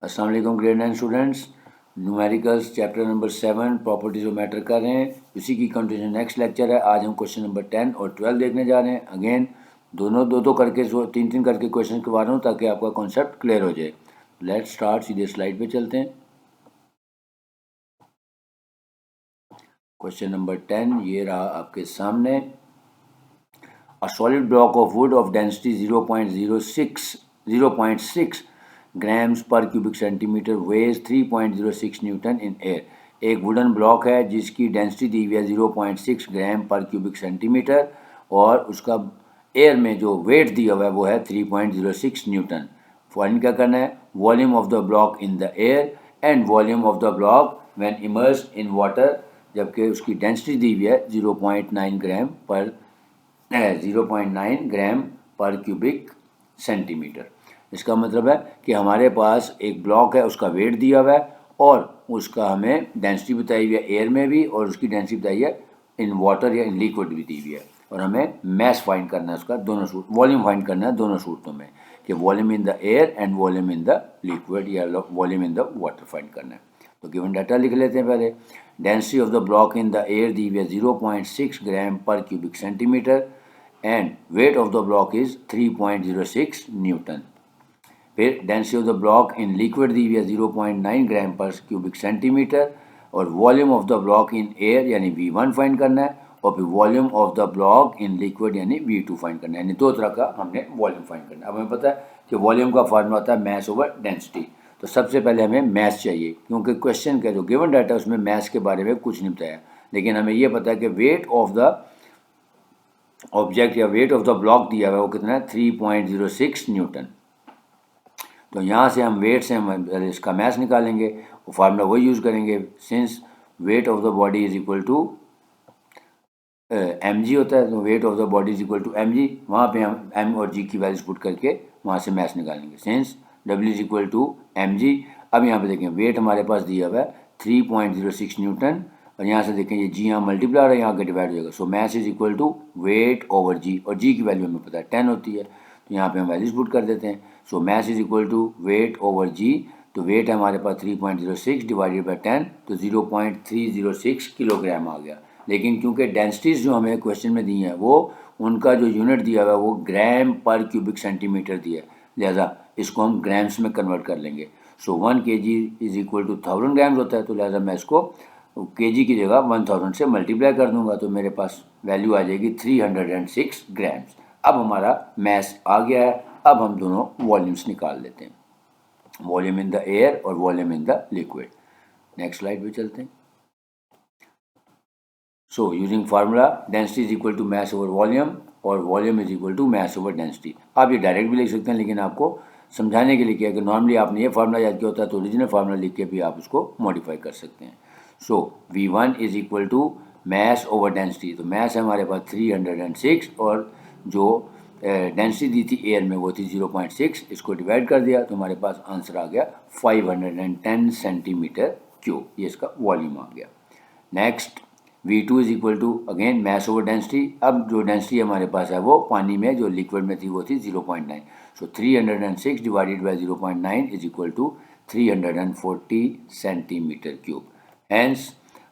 अस्सलाम वालेकुम grade 9 students. Numericals chapter number 7 properties of matter कर रहे हैं। उसी की कंटिन्यूशन नेक्स्ट लेक्चर है। आज हम क्वेश्चन नंबर 10 और 12 देखने जा रहे हैं। अगेन दोनों दो करके तीन तीन करके क्वेश्चन करवा रहा हूँ ताकि आपका कॉन्सेप्ट क्लियर हो जाए। लेट्स स्टार्ट, सीधे स्लाइड पे चलते हैं। क्वेश्चन नंबर 10 ये रहा आपके सामने। A solid block of wood of density 0.6 grams per cubic centimeter weighs 3.06 Newton in air। एक वुडन ब्लॉक है जिसकी डेंसिटी दी हुई है 0.6 ग्राम पर क्यूबिक सेंटीमीटर और उसका एयर में जो वेट दिया हुआ है वो है 3.06 न्यूटन। फाइंड क्या करना है? Volume of the block in the air and volume of the block when immersed in water, जबकि उसकी डेंसिटी दी हुई है 0.9 ग्राम पर क्यूबिक सेंटीमीटर। इसका मतलब है कि हमारे पास एक ब्लॉक है, उसका वेट दिया हुआ है और उसका हमें डेंसिटी बताई हुई है एयर में भी और उसकी डेंसिटी बताई है इन वाटर या इन लिक्विड भी दी हुई है। और हमें मैस फाइंड करना है उसका, दोनों सूट वॉल्यूम फाइंड करना है दोनों सूरतों में, कि volume in the air and volume in the liquid या volume in the water find करना है। तो गिवन डाटा लिख लेते हैं पहले। Density of the block in the air दी हुई है 0.6 ग्राम पर cubic centimetre and weight of the block is 3.06 newton. फिर density of the block in liquid दी हुई है 0.9 ग्राम पर क्यूबिक सेंटीमीटर और volume of the block in air यानी V1 फाइंड करना है और फिर volume of the block in liquid यानी V2 फाइंड करना है। यानी दो तरह का हमने वॉल्यूम फाइंड करना है। अब हमें पता है कि वॉल्यूम का फार्मूला होता है मैस ओवर डेंसिटी। तो सबसे पहले हमें मैस चाहिए क्योंकि क्वेश्चन का जो गिवन डाटा है उसमें मैस के बारे में कुछ नहीं बताया, लेकिन हमें यह पता है कि वेट ऑफ द ऑब्जेक्ट या वेट ऑफ द ब्लॉक दिया हुआ है वो कितना है 3.06 न्यूटन। तो यहाँ से हम वेट से हम इसका मैस निकालेंगे, वो फार्मूला वही यूज़ करेंगे। Since weight of the body is equal to mg होता है, तो weight of the body is equal to mg, वहाँ पे हम m और g की वैल्यूज पुट करके वहाँ से मैस निकालेंगे। Since w is equal to mg। अब यहाँ पे देखें वेट हमारे पास दिया हुआ है 3.06 न्यूटन और यहाँ से देखें ये जी यहाँ मल्टीप्लाई है, यहाँ के डिवाइड हो जाएगा। So mass is equal to weight over G और जी की वैल्यू हमें पता है 10 होती है, तो यहाँ पे हम वैल्यूज पुट कर देते हैं। So mass is equal to weight over G, तो वेट है हमारे पास 3.06 डिवाइडेड बाई 10, तो 0.306 किलोग्राम आ गया। लेकिन क्योंकि डेंसिटीज़ जो हमें क्वेश्चन में दी हैं वो उनका जो यूनिट दिया हुआ है वो ग्राम पर क्यूबिक सेंटीमीटर दिया है, लिहाजा इसको हम ग्राम्स में कन्वर्ट कर लेंगे। So 1 kg is equal to 1000 grams होता है, तो लिहाजा मैं इसको kg की जगह 1000 से मल्टीप्लाई कर दूंगा, तो मेरे पास वैल्यू आ जाएगी 306 ग्राम्स। अब हमारा मैस आ गया है। अब हम दोनों वॉल्यूम्स निकाल लेते हैं, वॉल्यूम इन द एयर और volume in the liquid. Next slide पे चलते हैं। So using formula density is equal to mass over volume और volume is equal to mass over density. आप ये डायरेक्ट भी लिख सकते हैं, लेकिन आपको समझाने के लिए किया कि नॉर्मली आपने ये फार्मूला याद किया होता है तो ओरिजिनल फार्मूला लिख के भी आप उसको मॉडिफाई कर सकते हैं। So V1 is equal to mass over density, तो मैस है हमारे पास 306 और जो डेंसिटी दी थी एयर में वो थी 0.6, इसको डिवाइड कर दिया तो हमारे पास आंसर आ गया 510 सेंटीमीटर क्यूब, ये इसका वॉल्यूम आ गया। Next V2 is equal to again mass over density. अब जो डेंसिटी हमारे पास है वो पानी में जो लिक्विड में थी वो थी 0.9, so 306 divided by 0.9 is equal to 340 centimetre cube. Hence,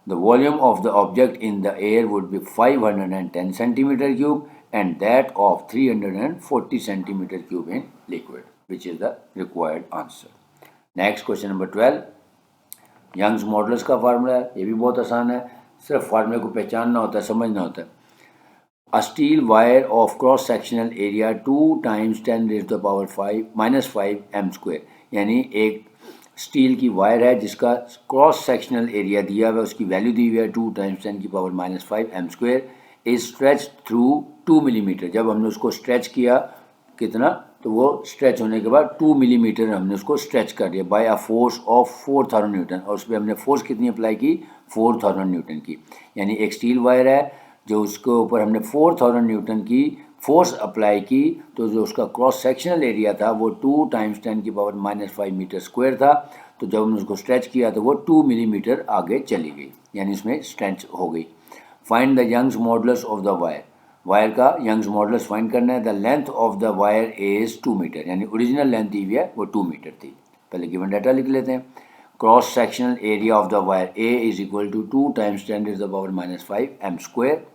the volume of the object in the air would be 510 centimeter cube and that of 340 centimeter cube in liquid, which is the required answer. Next question number 12. Young's modulus का formula है, ये भी बहुत आसान है, सिर्फ फार्मूले को पहचानना होता है, समझना होता है। A steel wire of cross sectional area 2 times 10 raised to the power 5 m square, यानी एक स्टील की वायर है जिसका क्रॉस सेक्शनल एरिया दिया हुआ है, उसकी वैल्यू दी हुई है 2 टाइम्स 10 की power -5 m square, is stretch through 2 millimetre. जब हमने उसको स्ट्रेच किया कितना, तो वो स्ट्रेच होने के बाद 2 मिलीमीटर हमने उसको स्ट्रेच कर दिया by a force of 4000 newton, और उस पर हमने फोर्स कितनी अप्लाई की 4000 न्यूटन की। यानी एक स्टील वायर है जो उसके ऊपर हमने 4000 न्यूटन की फोर्स अप्लाई की, तो जो उसका क्रॉस सेक्शनल एरिया था वो 2 टाइम्स 10 की पावर -5 मीटर स्क्वायर था। तो जब हमने उसको स्ट्रेच किया तो वो 2 मिलीमीटर आगे चली गई, यानी इसमें स्ट्रेच हो गई। Find the Young's modulus of the wire, wire का यंग्स मॉडुलस फाइंड करना है। The length of the wire is 2 metre, यानी ओरिजिनल लेंथ दी हुई है वो 2 मीटर थी। पहले गिवन डाटा लिख लेते हैं। Cross sectional area of the wire A is equal to 2 times 10⁻⁵ m square.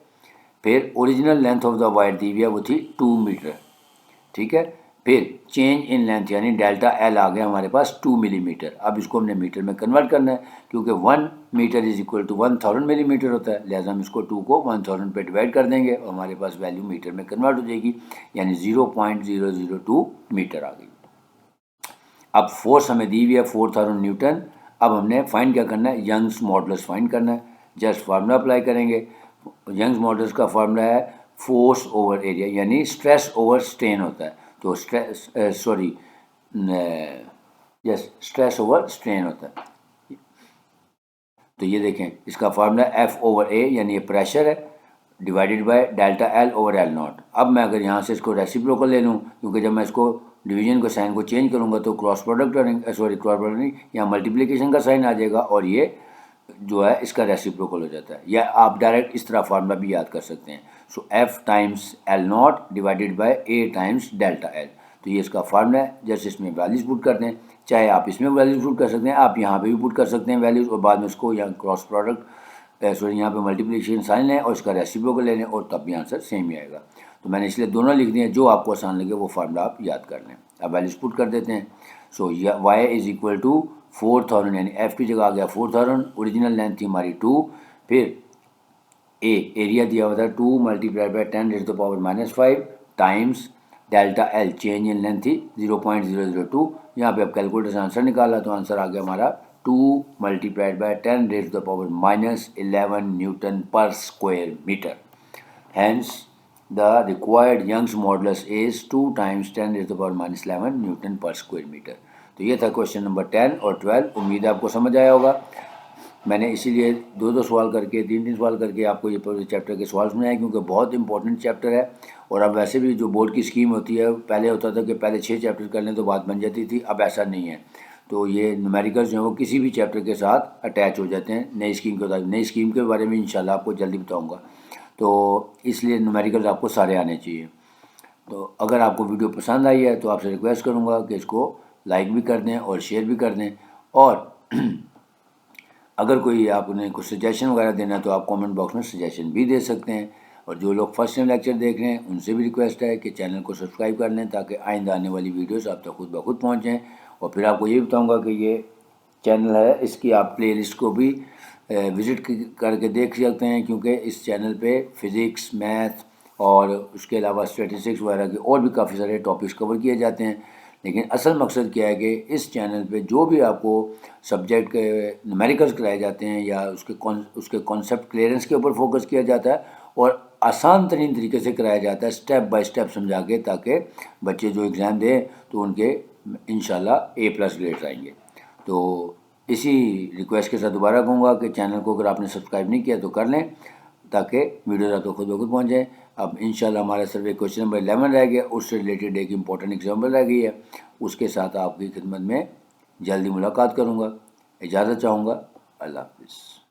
फिर original length of the wire दी हुई है वो थी 2 मीटर, ठीक है। फिर चेंज इन लेंथ यानी डेल्टा एल आ गया हमारे पास 2 मिलीमीटर। अब इसको हमने मीटर में कन्वर्ट करना है, क्योंकि 1 metre is equal to 1000 millimetre होता है, लिहाजा हम इसको 2 को 1000 पे डिवाइड कर देंगे और हमारे पास वैल्यू मीटर में कन्वर्ट हो जाएगी, यानी 0.002 मीटर आ गई। अब फोर्स हमें दी हुई है 4000 न्यूटन। अब हमने फाइंड क्या करना है, यंग्स मॉडुलस फाइंड करना है। जस्ट फार्मूला अप्लाई करेंगे। यंग्स मॉडुलस का फार्मूला है फोर्स ओवर एरिया, यानी स्ट्रेस ओवर स्ट्रेन होता है। तो स्ट्रेस ओवर स्ट्रेन होता है। तो ये देखें इसका फार्मूला एफ ओवर ए, यानी ये प्रेशर है, divided by delta L over L not. अब मैं अगर यहाँ से इसको रेसिप्रोकल ले लूँ, क्योंकि जब मैं इसको डिवीजन को साइन को चेंज करूँगा तो क्रॉस प्रोडक्ट नहीं, यहाँ मल्टीप्लिकेशन का साइन आ जाएगा और ये जो है इसका रेसिप्रोकल हो जाता है। या आप डायरेक्ट इस तरह फार्मूला भी याद कर सकते हैं। So F times L naught divided by A times delta L. तो ये इसका फार्मूला है। जैसे इसमें वैल्यूज पुट करते हैं, चाहे आप इसमें वैल्यूज पुट कर सकते हैं, आप यहाँ पे भी पुट कर सकते हैं वैल्यूज, और बाद में इसको यहाँ क्रॉस प्रोडक्ट यहाँ पे मल्टीप्लिकेशन साइन लें और इसका रेसिप्रोकल ले लें और तब भी आंसर सेम ही आएगा। तो मैंने इसलिए दोनों लिख दिए, जो आपको आसान लगे वो फार्मूला आप याद कर लें। अब वैल्यूज पुट कर देते हैं। सो वाई इज इक्वल टू 4000, यानी एफ की जगह आ गया 4000, ओरिजिनल लेंथ थी हमारी 2, फिर ए एरिया दिया हुआ था 2 multiplied by 10⁻⁵ times delta L, change in length थी 0.002। यहाँ पे अब कैलकुलेटर से आंसर निकाला तो आंसर आ गया हमारा 2 multiplied by 10⁻⁻11 newton per square metre. Hence the required Young's modulus is 2 times 10⁻⁻11 newton per square metre. तो ये था क्वेश्चन नंबर 10 और 12। उम्मीद है आपको समझ आया होगा। मैंने इसीलिए 2-2 सवाल करके 3-3 सवाल करके आपको ये पूरे चैप्टर के सवाल सुनाए, क्योंकि बहुत इंपॉर्टेंट चैप्टर है। और अब वैसे भी जो बोर्ड की स्कीम होती है, पहले होता था कि पहले 6 चैप्टर कर लें तो बात बन जाती थी, अब ऐसा नहीं है। तो ये न्यूमेरिकल्स जो है वो किसी भी चैप्टर के साथ अटैच हो जाते हैं नई स्कीम के साथ। नई स्कीम के बारे में इंशाल्लाह आपको जल्दी बताऊँगा, तो इसलिए न्यूमेरिकल्स आपको सारे आने चाहिए। तो अगर आपको वीडियो पसंद आई है तो आपसे रिक्वेस्ट करूँगा कि इसको लाइक भी कर दें और शेयर भी कर दें। और अगर कोई आपने कुछ सजेशन वगैरह देना है तो आप कमेंट बॉक्स में सजेशन भी दे सकते हैं। और जो लोग फर्स्ट टाइम लेक्चर देख रहे हैं उनसे भी रिक्वेस्ट है कि चैनल को सब्सक्राइब कर लें, ताकि आइंदा आने वाली वीडियोस आप तक खुद ब खुद पहुँचें। और फिर आपको ये बताऊंगा कि ये चैनल है, इसकी आप प्लेलिस्ट को भी विज़िट करके देख सकते हैं, क्योंकि इस चैनल पे फ़िज़िक्स, मैथ और उसके अलावा स्टैटिस्टिक्स वगैरह के और भी काफ़ी सारे टॉपिक्स कवर किए जाते हैं। लेकिन असल मकसद क्या है कि इस चैनल पे जो भी आपको सब्जेक्ट के न्यूमेरिकल्स कराए जाते हैं या उसके कॉन्सेप्ट क्लियरेंस के ऊपर फोकस किया जाता है और आसान तरीन तरीके से कराया जाता है, स्टेप बाय स्टेप समझा के, ताकि बच्चे जो एग्ज़ाम दें तो उनके इंशाल्लाह A+ ग्रेड्स आएंगे। तो इसी रिक्वेस्ट के साथ दोबारा कहूँगा कि चैनल को अगर आपने सब्सक्राइब नहीं किया तो कर लें, ताकि वीडियोज़ आपको खुद ब खुद पहुँच जाए। अब इंशाल्लाह हमारा सर्वे क्वेश्चन नंबर 11 रह गया, उससे रिलेटेड एक इम्पॉर्टेंट एग्जाम्पल रह गई है, उसके साथ आपकी खिदमत में जल्दी मुलाकात करूँगा। इजाज़त चाहूँगा। अल्लाह हाफ़िज़।